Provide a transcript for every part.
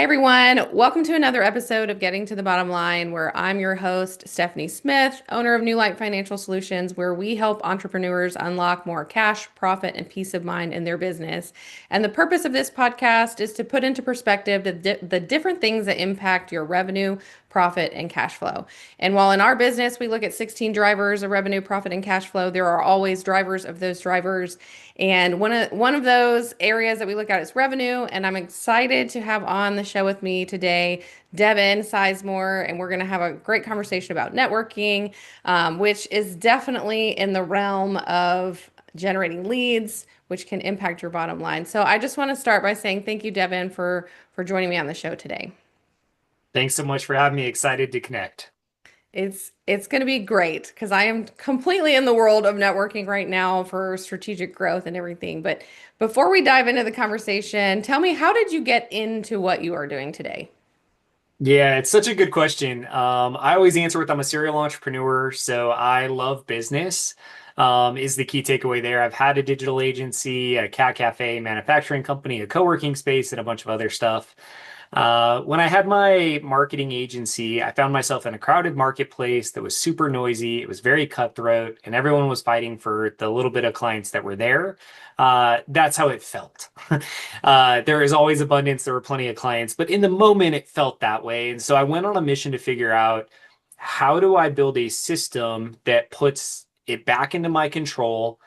Hey everyone, welcome to another episode of Getting to the Bottom Line, where I'm your host, Stephanie Smith, owner of New Light Financial Solutions, where we help entrepreneurs unlock more cash, profit, and peace of mind in their business. And the purpose of this podcast is to put into perspective the different things that impact your revenue, profit, and cash flow. And while in our business we look at 16 drivers of revenue, profit, and cash flow, there are always drivers of those drivers. And one of those areas that we look at is revenue. And I'm excited to have on the show with me today Devin Sizemore, and we're going to have a great conversation about networking, which is definitely in the realm of generating leads, which can impact your bottom line. So I just want to start by saying thank you, Devin, for joining me on the show today. Thanks so much for having me. Excited to connect. It's going to be great because I am completely in the world of networking right now for strategic growth and everything. But before we dive into the conversation, tell me, how did you get into what you are doing today? Yeah, it's such a good question. I always answer with I'm a serial entrepreneur, so I love business. Is the key takeaway there. I've had a digital agency, a cat cafe, manufacturing company, a co-working space, and a bunch of other stuff. When I had my marketing agency, I found myself in a crowded marketplace that was super noisy. It was very cutthroat, and everyone was fighting for the little bit of clients that were there. That's how it felt. There is always abundance. There were plenty of clients, but in the moment, it felt that way. And so I went on a mission to figure out how do I build a system that puts it back into my control,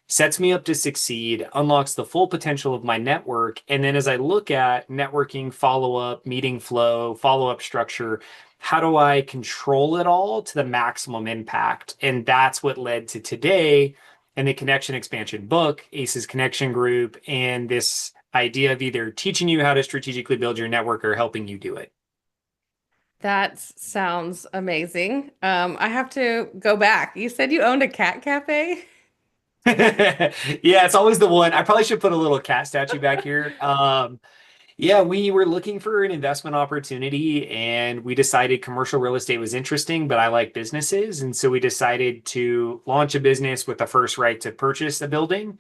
sets me up to succeed, unlocks the full potential of my network. And then as I look at networking, follow up, meeting flow, follow up structure, how do I control it all to the maximum impact? And that's what led to today and the connection expansion book, ACE's Connection Group, and this idea of either teaching you how to strategically build your network or helping you do it. That sounds amazing. I have to go back. You said you owned a cat cafe? Yeah, it's always the one. I probably should put a little cat statue back here. Yeah, we were looking for an investment opportunity and we decided commercial real estate was interesting, but I like businesses. And so we decided to launch a business with the first right to purchase a building.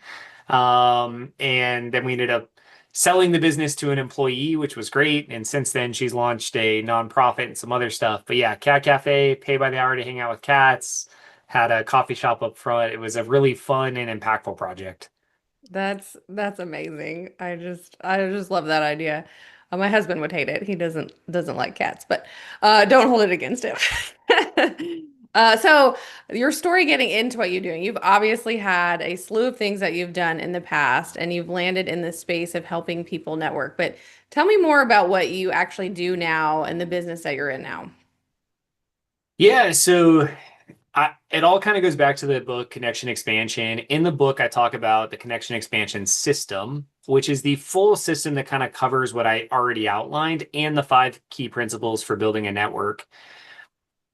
And then we ended up selling the business to an employee, which was great. And since then, she's launched a nonprofit and some other stuff. But yeah, cat cafe, pay by the hour to hang out with cats, had a coffee shop up front. It was a really fun and impactful project. That's amazing. I just love that idea. My husband would hate it. He doesn't like cats, but don't hold it against him. So your story getting into what you're doing, you've obviously had a slew of things that you've done in the past, and you've landed in this space of helping people network. But tell me more about what you actually do now and the business that you're in now. Yeah, so it all kind of goes back to the book Connection Expansion. In the book, I talk about the Connection Expansion system, which is the full system that kind of covers what I already outlined and the five key principles for building a network.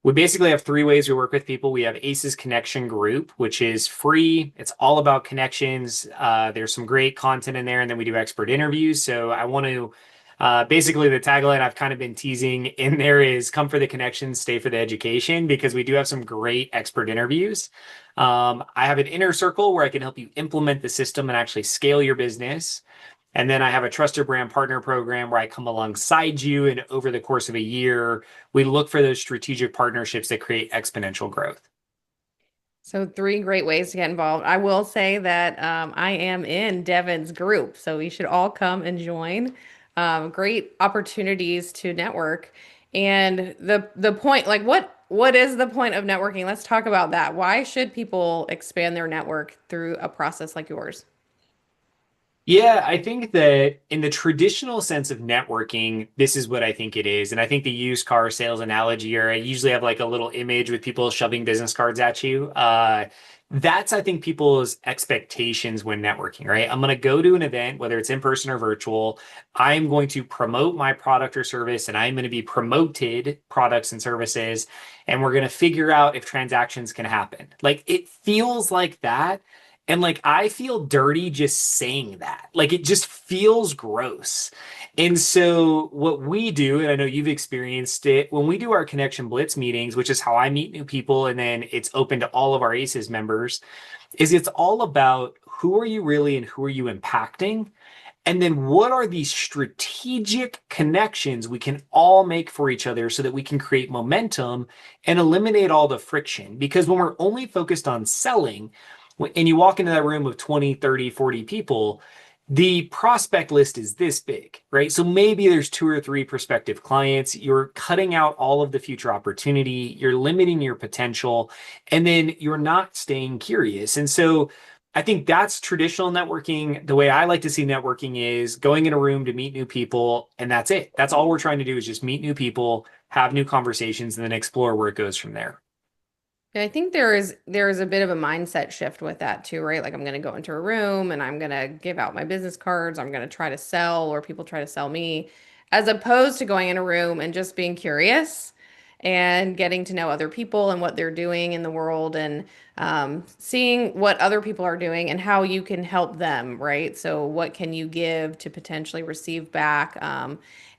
We basically have three ways we work with people. We have ACE's Connection Group, which is free. It's all about connections. There's some great content in there, and then we do expert interviews. So I want to basically the tagline I've kind of been teasing in there is come for the connections, stay for the education, because we do have some great expert interviews. I have an inner circle where I can help you implement the system and actually scale your business. And then I have a trusted brand partner program where I come alongside you. And over the course of a year, we look for those strategic partnerships that create exponential growth. So three great ways to get involved. I will say that I am in Devin's group, so we should all come and join. Great opportunities to network. And the point, like what is the point of networking? Let's talk about that. Why should people expand their network through a process like yours? Yeah, I think that in the traditional sense of networking, this is what I think it is. And I think the used car sales analogy, or I usually have like a little image with people shoving business cards at you. That's, I think, people's expectations when networking, right? I'm going to go to an event, whether it's in person or virtual. I'm going to promote my product or service, and I'm going to be promoted products and services. And we're going to figure out if transactions can happen. Like it feels like that. And like I feel dirty just saying that. Like it just feels gross. And so what we do, and I know you've experienced it, when we do our Connection Blitz meetings, which is how I meet new people, and then it's open to all of our ACEs members, is it's all about who are you really and who are you impacting? And then what are these strategic connections we can all make for each other so that we can create momentum and eliminate all the friction? Because when we're only focused on selling, and you walk into that room of 20, 30, 40 people, the prospect list is this big, right? So maybe there's two or three prospective clients. You're cutting out all of the future opportunity, you're limiting your potential, and then you're not staying curious. And so I think that's traditional networking. The way I like to see networking is going in a room to meet new people, and that's it. That's all we're trying to do is just meet new people, have new conversations, and then explore where it goes from there. I think there is a bit of a mindset shift with that too, right? Like I'm going to go into a room and I'm going to give out my business cards. I'm going to try to sell or people try to sell me, as opposed to going in a room and just being curious and getting to know other people and what they're doing in the world and seeing what other people are doing and how you can help them, right? So what can you give to potentially receive back?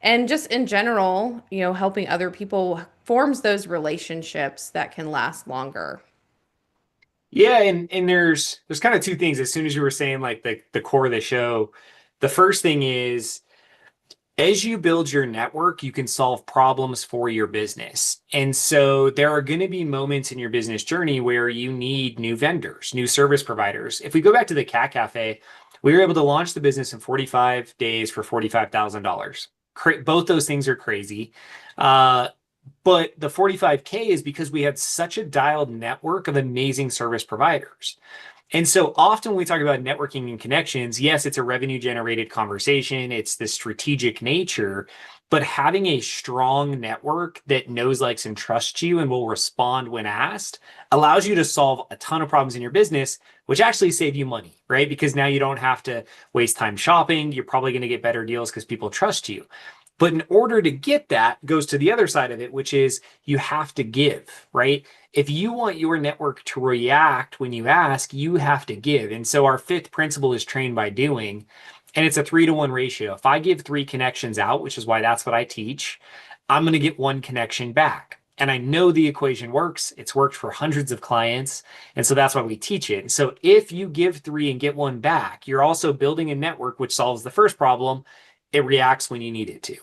And just in general, helping other people forms those relationships that can last longer. Yeah, and there's kind of two things. As soon as you were saying like the core of the show, the first thing is as you build your network, you can solve problems for your business. And so there are going to be moments in your business journey where you need new vendors, new service providers. If we go back to the Cat Cafe, we were able to launch the business in 45 days for $45,000. Both those things are crazy. Uh, but the 45K is because we had such a dialed network of amazing service providers. And so often when we talk about networking and connections, yes, it's a revenue generated conversation. It's the strategic nature, but having a strong network that knows, likes, and trusts you and will respond when asked allows you to solve a ton of problems in your business, which actually save you money, right? Because now you don't have to waste time shopping. You're probably going to get better deals because people trust you. But in order to get that goes to the other side of it, which is you have to give, right? If you want your network to react when you ask, you have to give. And so our fifth principle is train by doing. And it's a 3-to-1 ratio. If I give 3 connections out, which is why that's what I teach, I'm going to get 1 connection back. And I know the equation works. It's worked for hundreds of clients. And so that's why we teach it. And so if you give 3 and get 1 back, you're also building a network which solves the first problem. It reacts when you need it to.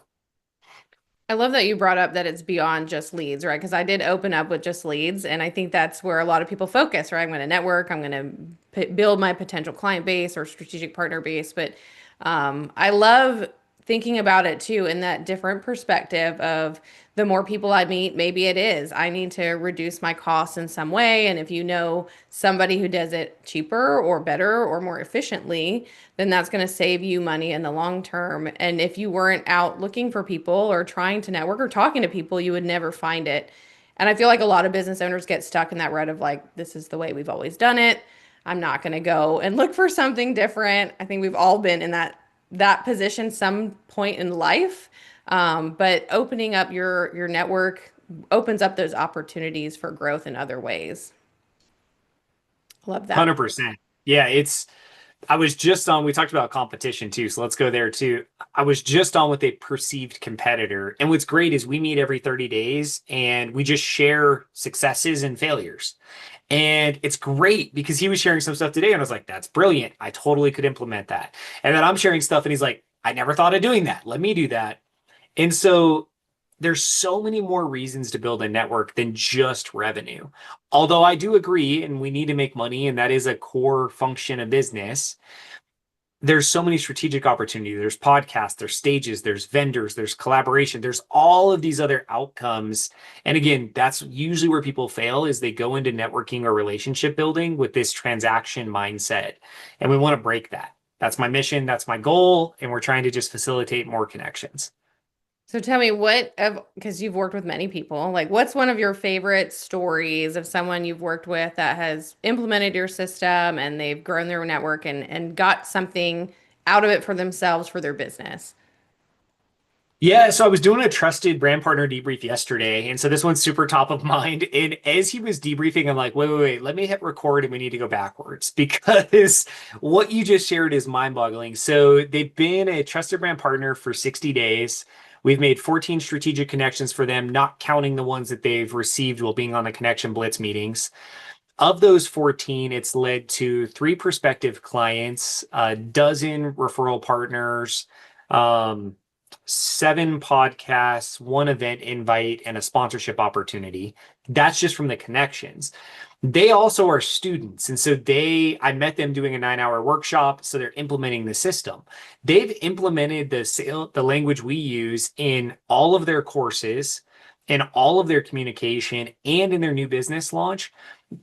I love that you brought up that it's beyond just leads, right? Because I did open up with just leads, and I think that's where a lot of people focus, right? I'm going to network, I'm going to build my potential client base or strategic partner base. But I love thinking about it too in that different perspective of the more people I meet, maybe it is I need to reduce my costs in some way. And if you know somebody who does it cheaper or better or more efficiently, then that's going to save you money in the long term. And if you weren't out looking for people or trying to network or talking to people, you would never find it. And I feel like a lot of business owners get stuck in that rut of like, this is the way we've always done it. I'm not going to go and look for something different. I think we've all been in that position some point in life. But opening up your network opens up those opportunities for growth in other ways. Love that. 100%. Yeah, I was just on, we talked about competition too, so let's go there too. I was just on with a perceived competitor. And what's great is we meet every 30 days and we just share successes and failures. And it's great because he was sharing some stuff today and I was like, that's brilliant. I totally could implement that. And then I'm sharing stuff and he's like, I never thought of doing that. Let me do that. And so there's so many more reasons to build a network than just revenue. Although I do agree, and we need to make money, and that is a core function of business. There's so many strategic opportunities. There's podcasts, there's stages, there's vendors, there's collaboration, there's all of these other outcomes. And again, that's usually where people fail is they go into networking or relationship building with this transaction mindset. And we want to break that. That's my mission, that's my goal, and we're trying to just facilitate more connections. So tell me because you've worked with many people, like what's one of your favorite stories of someone you've worked with that has implemented your system and they've grown their network and got something out of it for themselves for their business? Yeah, so I was doing a trusted brand partner debrief yesterday, and so this one's super top of mind. And as he was debriefing, I'm like, wait, let me hit record and we need to go backwards because what you just shared is mind-boggling. So they've been a trusted brand partner for 60 days. We've made 14 strategic connections for them, not counting the ones that they've received while being on the Connection Blitz meetings. Of those 14, it's led to 3 prospective clients, a dozen referral partners, um, 7 podcasts, 1 event invite, and a sponsorship opportunity. That's just from the connections. They also are students. And so I met them doing a 9-hour workshop. So they're implementing the system. They've implemented the language we use in all of their courses, in all of their communication, and in their new business launch.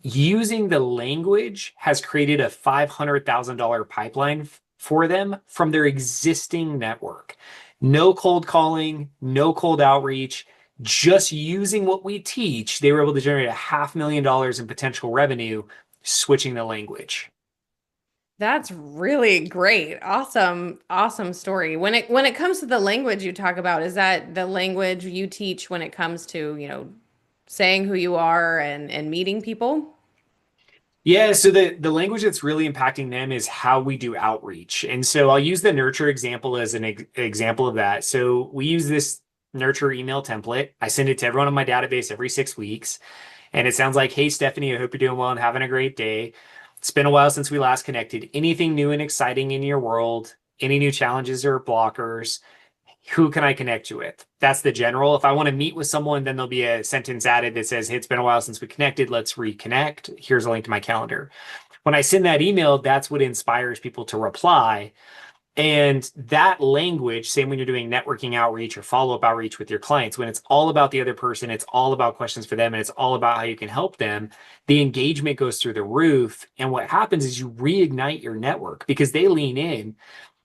Using the language has created a $500,000 pipeline for them from their existing network. No cold calling, no cold outreach, just using what we teach. They were able to generate $500,000 in potential revenue switching the language. That's really great. Awesome, awesome story. When it comes to the language you talk about, is that the language you teach when it comes to, saying who you are and meeting people? Yeah, so the language that's really impacting them is how we do outreach. And so I'll use the nurture example as an example of that. So we use this nurture email template. I send it to everyone on my database every 6 weeks. And it sounds like, hey, Stephanie, I hope you're doing well and having a great day. It's been a while since we last connected. Anything new and exciting in your world? Any new challenges or blockers? Who can I connect you with? That's the general. If I want to meet with someone, then there'll be a sentence added that says, hey, it's been a while since we connected. Let's reconnect. Here's a link to my calendar. When I send that email, that's what inspires people to reply. And that language, same when you're doing networking outreach or follow-up outreach with your clients, when it's all about the other person, it's all about questions for them, and it's all about how you can help them, the engagement goes through the roof. And what happens is you reignite your network because they lean in.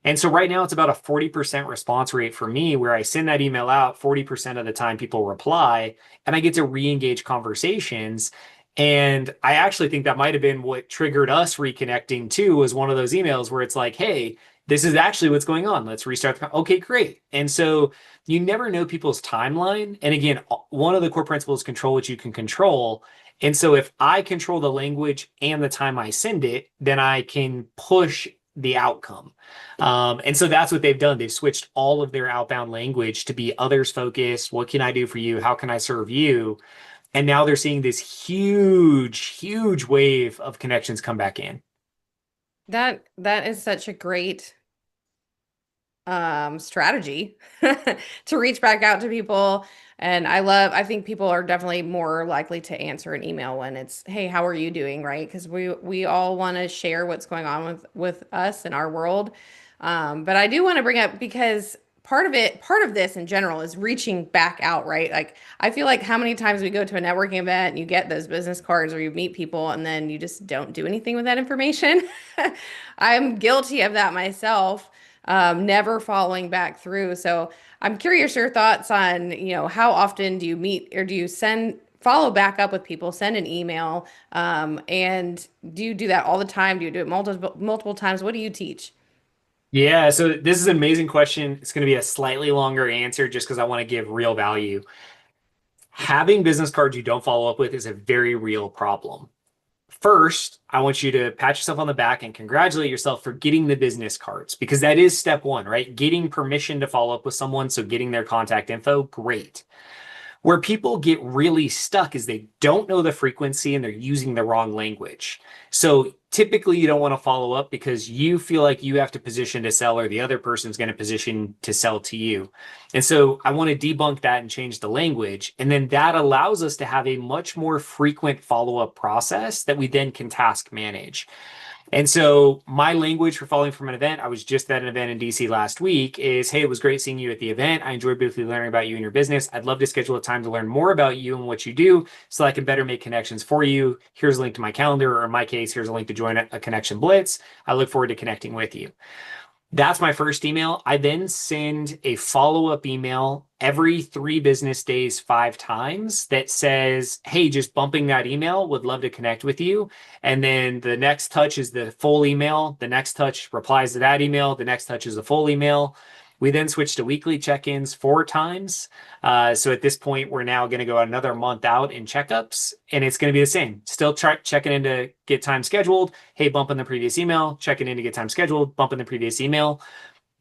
And so right now it's about a 40% response rate for me where I send that email out, 40% of the time people reply, and I get to re-engage conversations. And I actually think that might have been what triggered us reconnecting too, was one of those emails where it's like, hey, this is actually what's going on. Let's restart. Okay, great. And so you never know people's timeline. And again, one of the core principles is control what you can control. And so if I control the language and the time I send it, then I can push the outcome. And so that's what they've done. They've switched all of their outbound language to be others focused. What can I do for you? How can I serve you? And now they're seeing this huge, huge wave of connections come back in. That is such a great strategy to reach back out to people. And I think people are definitely more likely to answer an email when it's, hey, how are you doing? Right? Because we all want to share what's going on with us in our world. But I do want to bring up, because part of this in general is reaching back out, right? Like, I feel like how many times we go to a networking event and you get those business cards or you meet people and then you just don't do anything with that information. I'm guilty of that myself, never following back through. So I'm curious your thoughts on, how often do you meet or do you follow back up with people, send an email, and do you do that all the time? Do you do it multiple times? What do you teach? Yeah, so this is an amazing question. It's going to be a slightly longer answer just because I want to give real value. Having business cards you don't follow up with is a very real problem. First, I want you to pat yourself on the back and congratulate yourself for getting the business cards, because that is step one, right? Getting permission to follow up with someone. So getting their contact info, great. Where people get really stuck is they don't know the frequency and they're using the wrong language. So typically you don't want to follow up because you feel like you have to position to sell or the other person's going to position to sell to you. And so I want to debunk that and change the language. And then that allows us to have a much more frequent follow-up process that we then can task manage. And so my language for following from an event, I was just at an event in DC last week, is, hey, it was great seeing you at the event. I enjoyed briefly learning about you and your business. I'd love to schedule a time to learn more about you and what you do so I can better make connections for you. Here's a link to my calendar, or in my case, here's a link to join a connection blitz. I look forward to connecting with you. That's my first email. I then send a follow-up email every 3 business days, 5 times, that says, hey, just bumping that email, would love to connect with you. And then the next touch is the full email. The next touch replies to that email. The next touch is the full email. We then switch to weekly check-ins 4 times. So at this point, we're now going to go another month out in checkups, and it's going to be the same. Still checking in to get time scheduled. Hey, bump in the previous email, checking in to get time scheduled, bump in the previous email.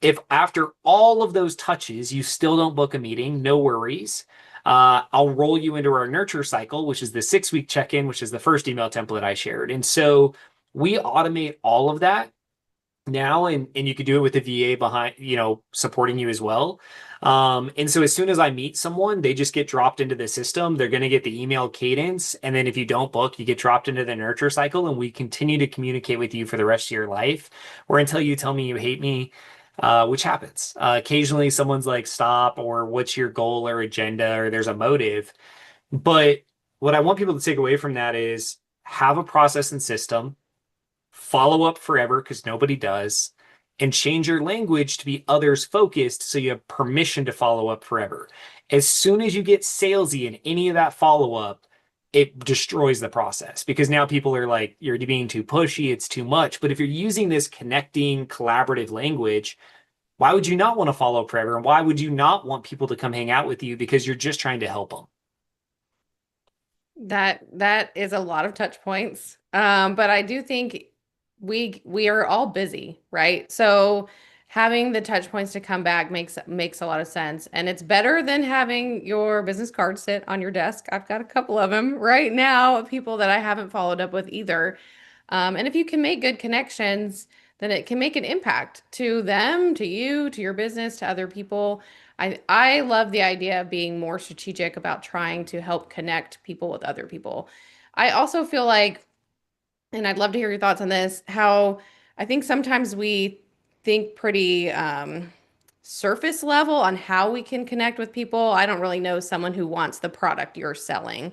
If after all of those touches, you still don't book a meeting, no worries. I'll roll you into our nurture cycle, which is the 6 week check-in, which is the first email template I shared. And so we automate all of that now, and you could do it with the VA behind, supporting you as well. And so as soon as I meet someone, they just get dropped into the system. They're going to get the email cadence. And then if you don't book, you get dropped into the nurture cycle, and we continue to communicate with you for the rest of your life, or until you tell me you hate me, which happens. Occasionally someone's like, stop, or what's your goal or agenda, or there's a motive. But what I want people to take away from that is have a process and system, follow up forever because nobody does, and change your language to be others focused so you have permission to follow up forever. As soon as you get salesy in any of that follow up, it destroys the process because now people are like, you're being too pushy, it's too much. But if you're using this connecting, collaborative language, why would you not want to follow up forever? And why would you not want people to come hang out with you because you're just trying to help them? That is a lot of touch points. But I do think we are all busy, right? So having the touch points to come back makes a lot of sense. And it's better than having your business card sit on your desk. I've got a couple of them right now of people that I haven't followed up with either. And if you can make good connections, then it can make an impact to them, to you, to your business, to other people. I love the idea of being more strategic about trying to help connect people with other people. I also feel like, and I'd love to hear your thoughts on this, how I think sometimes we think pretty surface level on how we can connect with people. I don't really know someone who wants the product you're selling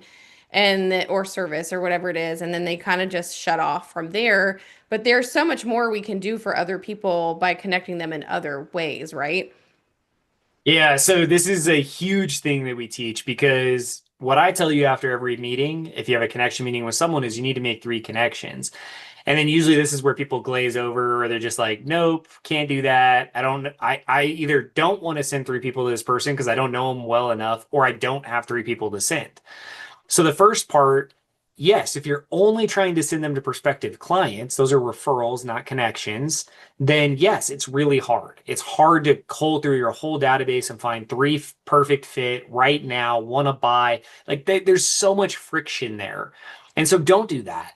or service or whatever it is, and then they kind of just shut off from there. But there's so much more we can do for other people by connecting them in other ways, right? Yeah, so this is a huge thing that we teach because what I tell you after every meeting, if you have a connection meeting with someone, is you need to make 3 connections. And then usually this is where people glaze over or they're just like, nope, can't do that. I either don't want to send 3 people to this person because I don't know them well enough, or I don't have 3 people to send. So the first part, yes, if you're only trying to send them to prospective clients, those are referrals, not connections, then yes, it's really hard. It's hard to cull through your whole database and find perfect fit right now, want to buy. Like there's so much friction there. And so don't do that.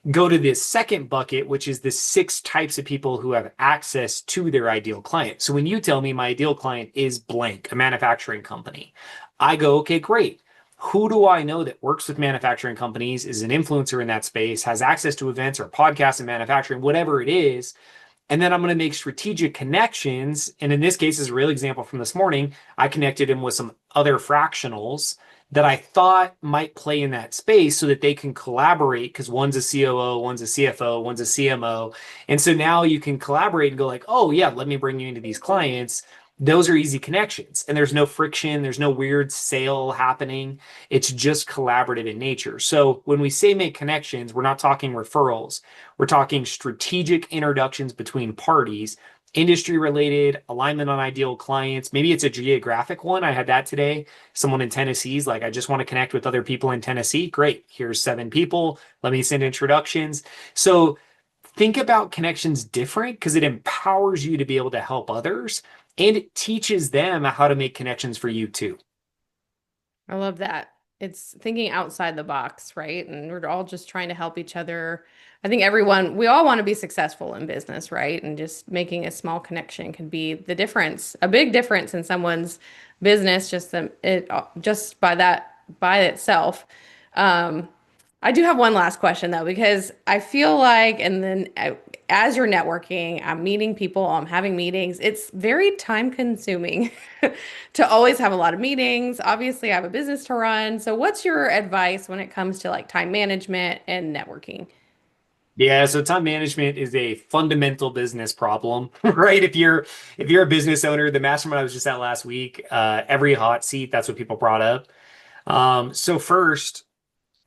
Go to this second bucket, which is the 6 types of people who have access to their ideal client. So when you tell me my ideal client is blank, a manufacturing company, I go, okay, great. Who do I know that works with manufacturing companies, is an influencer in that space, has access to events or podcasts in manufacturing, whatever it is? And then I'm going to make strategic connections. And in this case, is a real example from this morning. I connected him with some other fractionals that I thought might play in that space so that they can collaborate because one's a COO, one's a CFO, one's a CMO. And so now you can collaborate and go like, oh yeah, let me bring you into these clients. Those are easy connections and there's no friction. There's no weird sale happening. It's just collaborative in nature. So when we say make connections, we're not talking referrals. We're talking strategic introductions between parties, industry related, alignment on ideal clients. Maybe it's a geographic one. I had that today. Someone in Tennessee's like, I just want to connect with other people in Tennessee. Great. Here's 7 people. Let me send introductions. So think about connections different because it empowers you to be able to help others and it teaches them how to make connections for you too. I love that. It's thinking outside the box, right? And we're all just trying to help each other. I think we all want to be successful in business, right? And just making a small connection can be the difference, a big difference in someone's business, just by itself. Um, I do have one last question though, because I feel like, as you're networking, I'm meeting people, I'm having meetings. It's very time consuming to always have a lot of meetings. Obviously, I have a business to run. So what's your advice when it comes to like time management and networking? Yeah, so time management is a fundamental business problem, right? If you're a business owner, the mastermind I was just at last week, every hot seat, that's what people brought up. So first,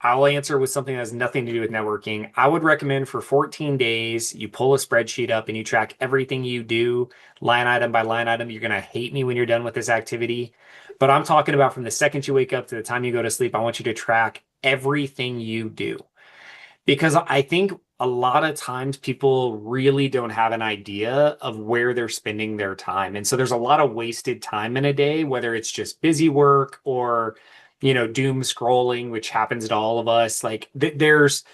I'll answer with something that has nothing to do with networking. I would recommend for 14 days, you pull a spreadsheet up and you track everything you do, line item by line item. You're going to hate me when you're done with this activity. But I'm talking about from the second you wake up to the time you go to sleep, I want you to track everything you do. Because I think a lot of times people really don't have an idea of where they're spending their time. And so there's a lot of wasted time in a day, whether it's just busy work or, doom scrolling, which happens to all of us. Like there's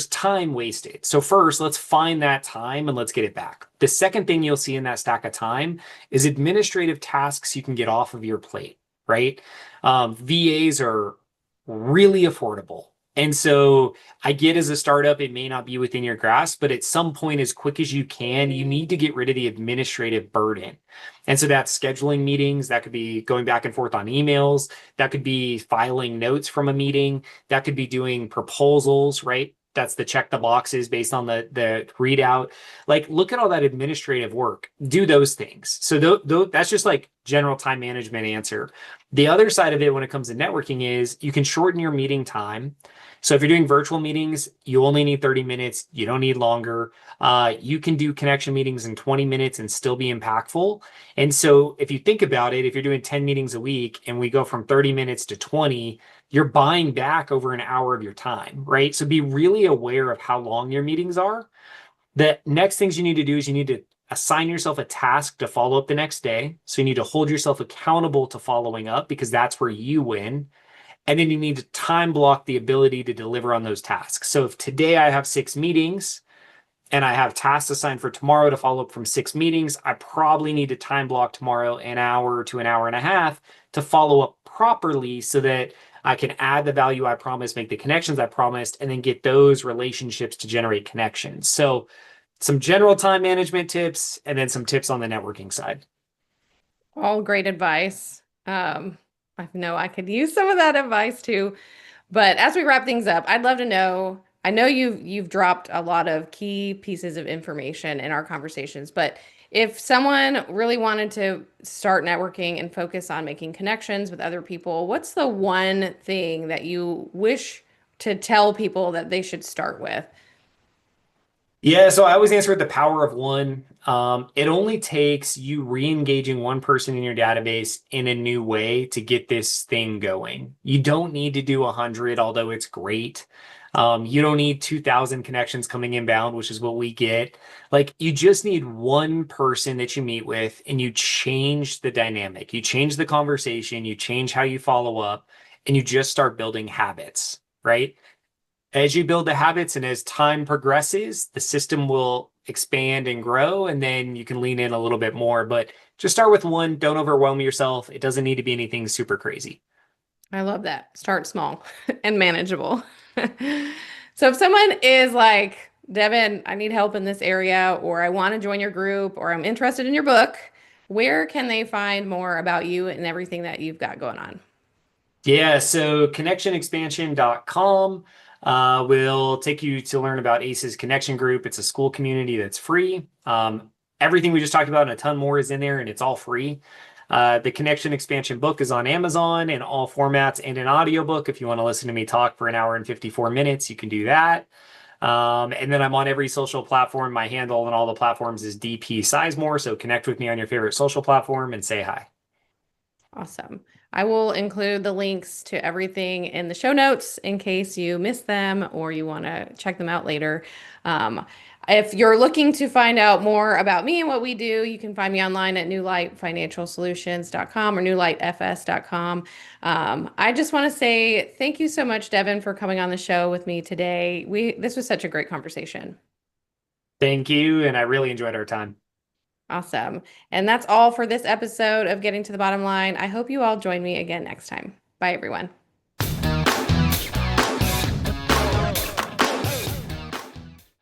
time wasted. So first, let's find that time and let's get it back. The second thing you'll see in that stack of time is administrative tasks you can get off of your plate, right? VAs are really affordable. And so I get as a startup, it may not be within your grasp, but at some point, as quick as you can, you need to get rid of the administrative burden. And so that's scheduling meetings. That could be going back and forth on emails. That could be filing notes from a meeting. That could be doing proposals, right? That's the check the boxes based on the readout. Like, look at all that administrative work. Do those things. So that's just like general time management answer. The other side of it when it comes to networking is you can shorten your meeting time. So if you're doing virtual meetings, you only need 30 minutes. You don't need longer. You can do connection meetings in 20 minutes and still be impactful. And so if you think about it, if you're doing 10 meetings a week and we go from 30 minutes to 20, you're buying back over an hour of your time, right? So be really aware of how long your meetings are. The next things you need to do is you need to assign yourself a task to follow up the next day. So you need to hold yourself accountable to following up because that's where you win. And then you need to time block the ability to deliver on those tasks. So if today I have 6 meetings and I have tasks assigned for tomorrow to follow up from 6 meetings, I probably need to time block tomorrow an hour to an hour and a half to follow up properly so that I can add the value I promised, make the connections I promised, and then get those relationships to generate connections. So some general time management tips and then some tips on the networking side. All great advice. I know I could use some of that advice too. But as we wrap things up, I'd love to know, I know you've dropped a lot of key pieces of information in our conversations, but if someone really wanted to start networking and focus on making connections with other people, what's the one thing that you wish to tell people that they should start with? Yeah, so I always answer with the power of one. It only takes you re-engaging one person in your database in a new way to get this thing going. You don't need to do 100, although it's great. You don't need 2,000 connections coming inbound, which is what we get. Like, you just need one person that you meet with and you change the dynamic. You change the conversation, you change how you follow up, and you just start building habits, right? As you build the habits and as time progresses, the system will expand and grow, and then you can lean in a little bit more. But just start with one. Don't overwhelm yourself. It doesn't need to be anything super crazy. I love that. Start small and manageable. So if someone is like, Devin, I need help in this area, or I want to join your group, or I'm interested in your book, where can they find more about you and everything that you've got going on? Yeah, so connectionexpansion.com will take you to learn about ACE's Connection Group. It's a school community that's free. Everything we just talked about and a ton more is in there, and it's all free. The Connection Expansion book is on Amazon in all formats and an audiobook. If you want to listen to me talk for an hour and 54 minutes, you can do that. And then I'm on every social platform. My handle on all the platforms is DP Sizemore. So connect with me on your favorite social platform and say hi. Awesome. I will include the links to everything in the show notes in case you missed them or you want to check them out later. Um, if you're looking to find out more about me and what we do, you can find me online at newlightfinancialsolutions.com or newlightfs.com. I just want to say thank you so much, Devin, for coming on the show with me today. This was such a great conversation. Thank you. And I really enjoyed our time. Awesome. And that's all for this episode of Getting to the Bottom Line. I hope you all join me again next time. Bye, everyone.